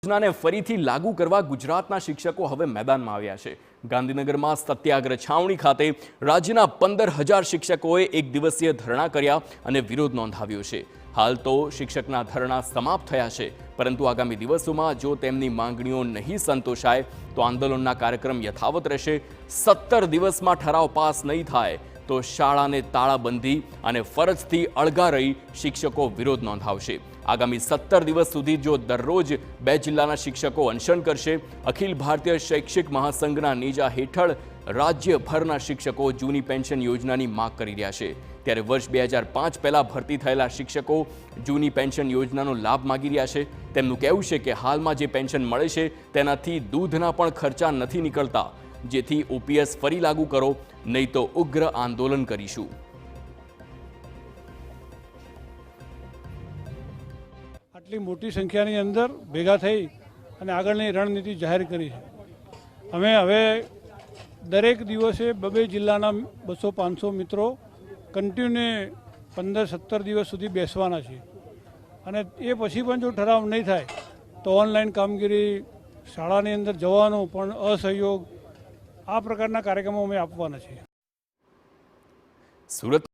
યોજનાને ફરીથી લાગુ કરવા ગુજરાતના શિક્ષકો હવે મેદાનમાં આવ્યા છે। ગાંધીનગરમાં સત્યાગ્રહ છાવણી ખાતે રાજ્યના 15,000 શિક્ષકોએ એક દિવસીય ધરણા કર્યા અને વિરોધ નોંધાવ્યો છે। હાલ તો શિક્ષકના ધરણા સમાપ્ત થયા છે, પરંતુ આગામી દિવસોમાં જો તેમની માંગણીઓ નહીં સંતોષાય તો આંદોલનના કાર્યક્રમ યથાવત રહેશે। 17 દિવસમાં ઠરાવ પાસ નહીં થાય તો શાળાને તાળાબંધી અને ફરજથી અળગા રહી શિક્ષકો વિરોધ નોંધાવશે। આગામી 17 દિવસ સુધી જો દરરોજ 2 જિલ્લાના શિક્ષકો અનશન કરશે। અખિલ ભારતીય શૈક્ષિક મહાસંઘના નેજા હેઠળ રાજ્યભરના શિક્ષકો જૂની પેન્શન યોજનાની માંગ કરી રહ્યા છે, ત્યારે વર્ષ 2005 પહેલા ભરતી થયેલા શિક્ષકો જૂની પેન્શન યોજનાનો લાભ માગી રહ્યા છે। તેમનું કહેવું છે કે હાલમાં જે પેન્શન મળે છે તેનાથી દૂધના પણ ખર્ચા નથી નીકળતા, જેથી ઓપીએસ ફરી લાગુ કરો, નહીં તો ઉગ્ર આંદોલન કરીશું। આટલી મોટી સંખ્યાની અંદર ભેગા થઈ અને આગળની રણનીતિ જાહેર કરી છે। અમે હવે દરેક દિવસે 2 જિલ્લાના 200-500 મિત્રો કન્ટિન્યુ 15-17 દિવસ સુધી બેસવાના છીએ અને એ પછી પણ જો ઠરાવ નહીં થાય તો ઓનલાઈન કામગીરી, શાળાની અંદર જવાનો પણ અસહયોગ, આ પ્રકારના કાર્યક્રમો અમે આપવાના છીએ। સુરત